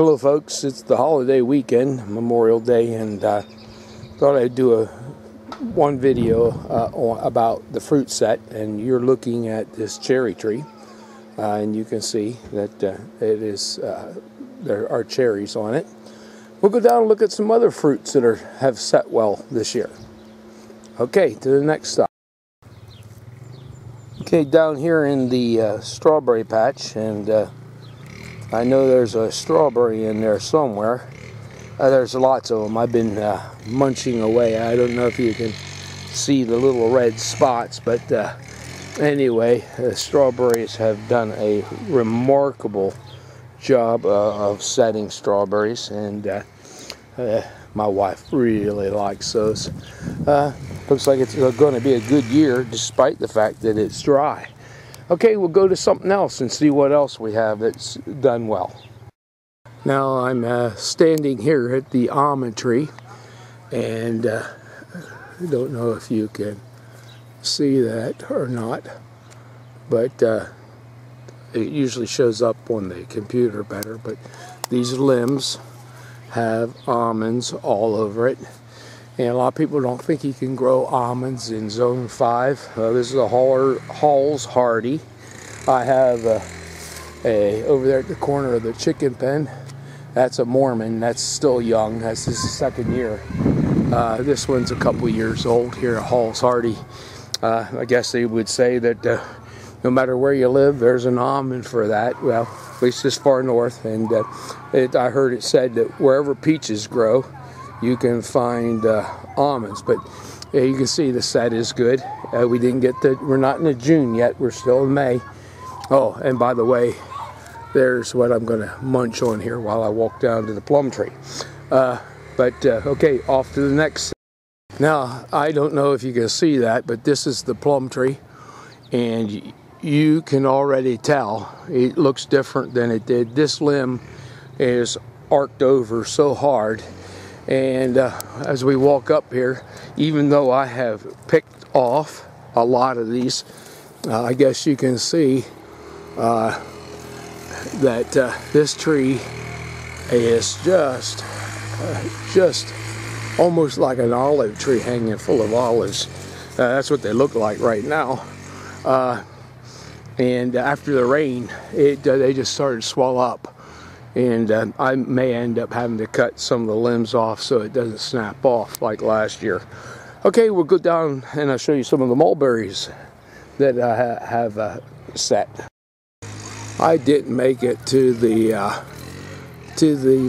Hello folks, it's the holiday weekend, Memorial Day, and thought I'd do one video about the fruit set. And you're looking at this cherry tree, and you can see that there are cherries on it. We'll go down and look at some other fruits that have set well this year. Okay, to the next stop. Okay, down here in the strawberry patch, and I know there's a strawberry in there somewhere. There's lots of them. I've been munching away. I don't know if you can see the little red spots, but anyway, the strawberries have done a remarkable job of setting strawberries, and my wife really likes those. Looks like it's going to be a good year despite the fact that it's dry. Okay, we'll go to something else and see what else we have that's done well. Now I'm standing here at the almond tree, and I don't know if you can see that or not, but it usually shows up on the computer better. But these limbs have almonds all over it, and a lot of people don't think you can grow almonds in Zone 5. This is a Halls Hardy. I have over there at the corner of the chicken pen. That's a Mormon. That's still young. That's his second year. This one's a couple years old here at Halls Hardy. I guess they would say that no matter where you live, there's an almond for that. Well, at least this far north. And I heard it said that wherever peaches grow, you can find almonds. But you can see the set is good. We're not in June yet. We're still in May. Oh, and by the way, there's what I'm going to munch on here while I walk down to the plum tree. Okay, off to the next. Now, I don't know if you can see that, but this is the plum tree, and you can already tell it looks different than it did. This limb is arced over so hard, and as we walk up here, even though I have picked off a lot of these, I guess you can see that this tree is just almost like an olive tree hanging full of olives. That's what they look like right now. And after the rain, they just started to swell up. And I may end up having to cut some of the limbs off so it doesn't snap off like last year. Okay, we'll go down and I'll show you some of the mulberries that I have set. I didn't make it to the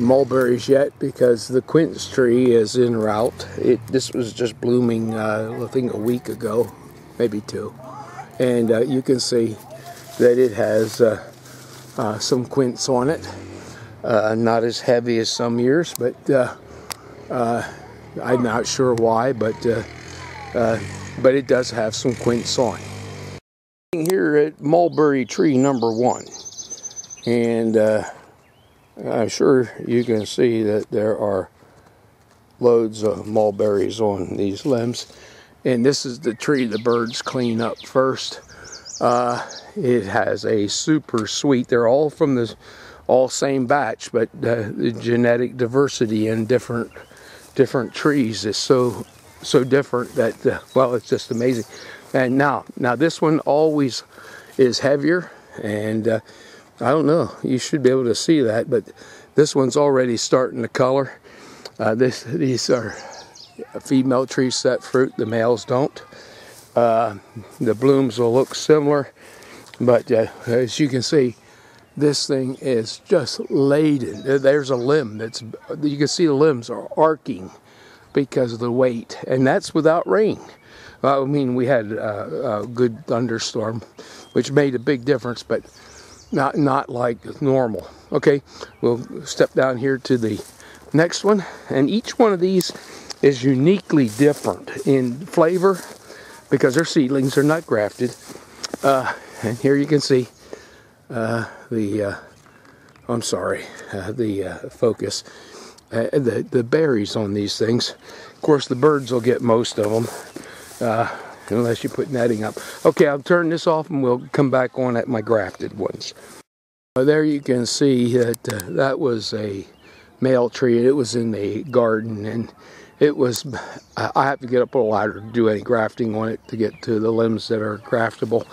mulberries yet because the quince tree is en route. This was just blooming, I think a week ago, maybe two. And you can see that it has some quince on it. Not as heavy as some years, but I'm not sure why, but it does have some quince on. Here at mulberry tree number 1, and I'm sure you can see that there are loads of mulberries on these limbs, and this is the tree the birds clean up first. It has a super sweet, they're all from the same batch, but the genetic diversity in different trees is so different that well, it's just amazing. And now this one always is heavier, and I don't know, you should be able to see that, but this one's already starting to color. These are female tree set fruit, the males don't. The blooms will look similar, but as you can see, this thing is just laden. There's a limb you can see the limbs are arcing because of the weight, and that's without rain. I mean, we had a good thunderstorm, which made a big difference, but not like normal. Okay, we'll step down here to the next one, and each one of these is uniquely different in flavor because they're seedlings, they're not grafted. And here you can see the focus, the berries on these things. Of course, the birds will get most of them, unless you put netting up. Okay, I'll turn this off and we'll come back on at my grafted ones. There you can see that that was a male tree. It was in the garden, and it was, I have to get up a ladder to do any grafting on it to get to the limbs that are graftable,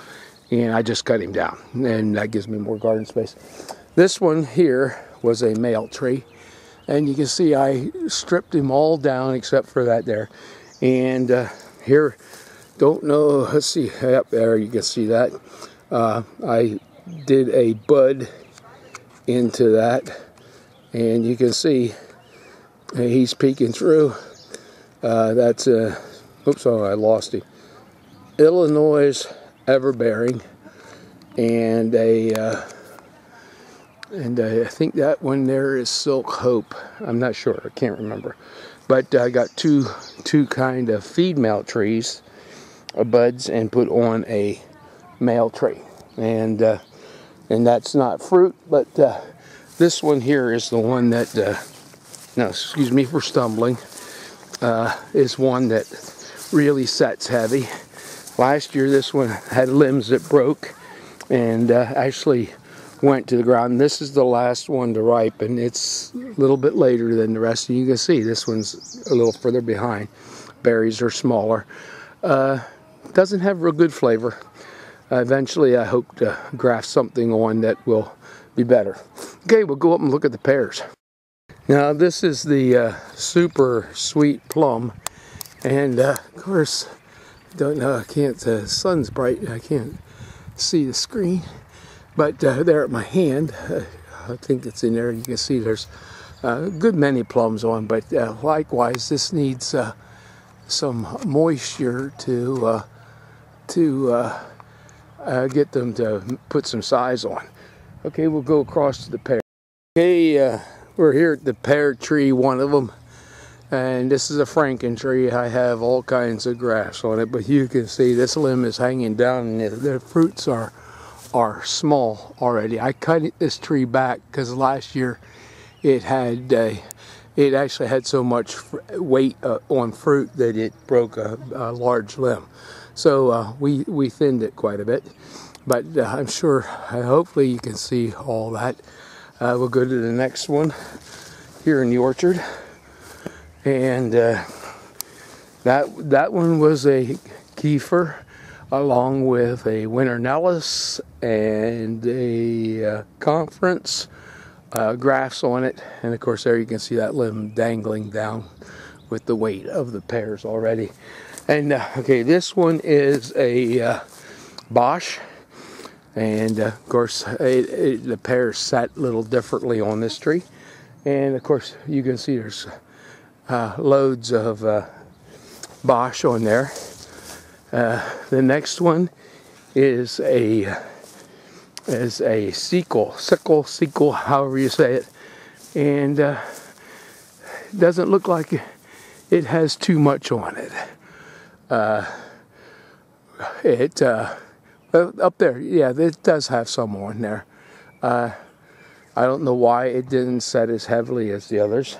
and I just cut him down, and that gives me more garden space. This one here was a male tree, and you can see I stripped him all down except for that there. And here, don't know, let's see, up there you can see that. I did a bud into that, and you can see he's peeking through. That's oops, oh, I lost him. Illinois everbearing, and I think that one there is Silk Hope. I'm not sure, I can't remember. But I got two kind of female trees, buds, and put on a male tree. And that's not fruit, but this one here is the one that, now excuse me for stumbling, is one that really sets heavy. Last year this one had limbs that broke and actually went to the ground. This is the last one to ripen. It's a little bit later than the rest, and you can see this one's a little further behind. Berries are smaller. Doesn't have real good flavor. Eventually I hope to graft something on that will be better. Okay, we'll go up and look at the pears. Now this is the super sweet plum, and of course, don't know, I can't, the sun's bright, I can't see the screen, but there at my hand, I think it's in there, you can see there's a good many plums on, but likewise this needs some moisture to get them to put some size on. Okay, we'll go across to the pear. Okay, we're here at the pear tree, one of them, and this is a Franken tree. I have all kinds of grass on it, but you can see this limb is hanging down, and the fruits are small already. I cut this tree back because last year it had it actually had so much weight on fruit that it broke a large limb. So we thinned it quite a bit, but I'm sure, hopefully you can see all that. We'll go to the next one here in the orchard, and that one was a Kiefer along with a Winternellus and a Conference grafts on it, and of course there you can see that limb dangling down with the weight of the pears already. And okay, this one is a Bosch, and of course the pears sat a little differently on this tree, and of course you can see there's loads of Bosch on there. The next one is a sickle, however you say it, and doesn't look like it has too much on it. Up there, yeah, it does have some on there. I don't know why it didn't set as heavily as the others,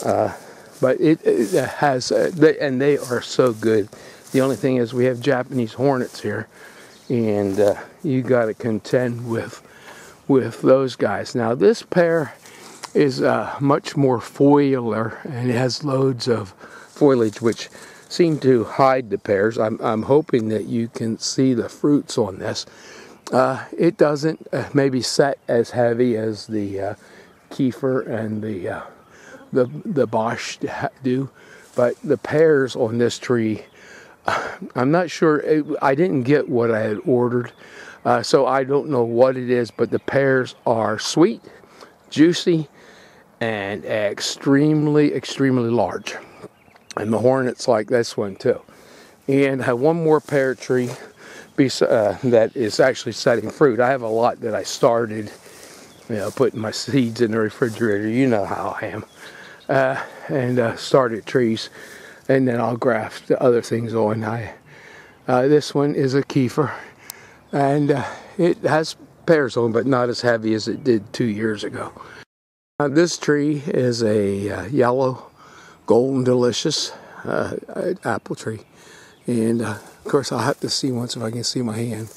but it has, and they are so good. The only thing is we have Japanese hornets here, and you got to contend with those guys. Now this pear is much more foliar, and it has loads of foliage which seem to hide the pears. I'm hoping that you can see the fruits on this. It doesn't maybe set as heavy as the Kiefer and the Bosch do, but the pears on this tree, I'm not sure. I didn't get what I had ordered, so I don't know what it is, but the pears are sweet, juicy, and extremely, extremely large. And the hornets like this one too. And I have one more pear tree that is actually setting fruit. I have a lot that I started, putting my seeds in the refrigerator. You know how I am. And started trees, and then I'll graft the other things on. This one is a Kiefer, and it has pears on, but not as heavy as it did 2 years ago. This tree is a yellow Golden Delicious apple tree, and of course I'll have to see once if I can see my hand.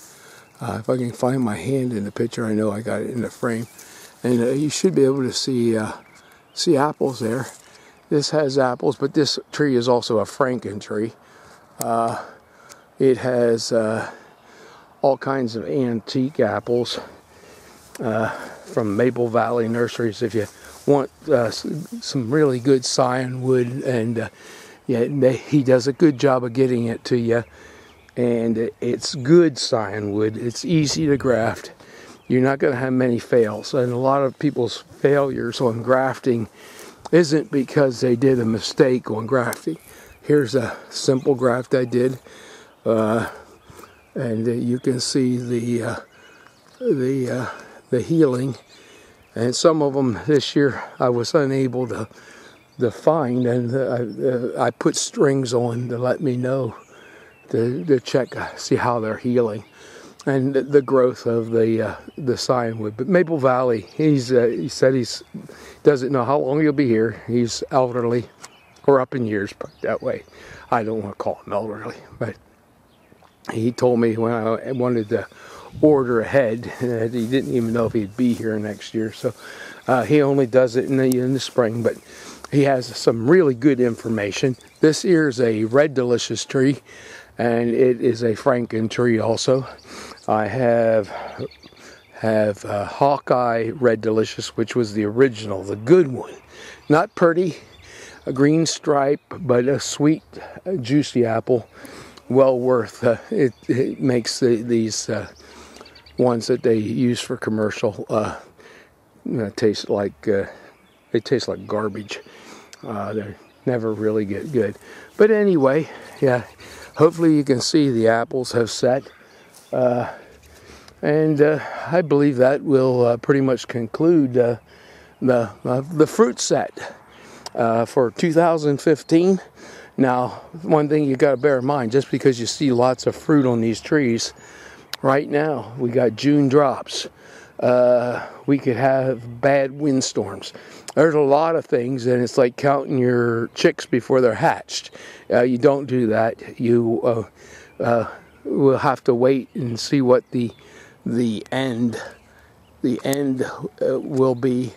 If I can find my hand in the picture, I know I got it in the frame. And you should be able to see apples there. This has apples, but this tree is also a Franken tree. It has all kinds of antique apples from Maple Valley Nurseries. If you want some really good scionwood, and he does a good job of getting it to you. And it's good scionwood. It's easy to graft. You're not going to have many fails. And a lot of people's failures on grafting isn't because they did a mistake on grafting. Here's a simple graft I did, and you can see the healing. And some of them this year I was unable to find, and I put strings on to let me know, to check, see how they're healing, and the growth of the scionwood. But Maple Valley, he said he doesn't know how long he'll be here. He's elderly, or up in years, put it that way. I don't want to call him elderly, but he told me when I wanted to order ahead that he didn't even know if he'd be here next year. So he only does it in the spring, but he has some really good information. This here is a Red Delicious tree, and it is a Franken tree also. I have Hawkeye Red Delicious, which was the original, the good one. Not pretty, a green stripe, but a sweet, juicy apple. Well worth it makes these ones that they use for commercial taste like they taste like garbage. They never really get good. But anyway, yeah. Hopefully you can see the apples have set. And I believe that will pretty much conclude the fruit set for 2015. Now, one thing you got to bear in mind, just because you see lots of fruit on these trees, right now we got June drops. We could have bad windstorms. There's a lot of things, and it's like counting your chicks before they're hatched. You don't do that. You will have to wait and see what the end will be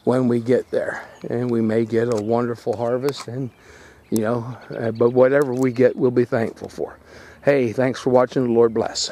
when we get there, and we may get a wonderful harvest, and but whatever we get, we'll be thankful for. Hey, thanks for watching. The Lord bless.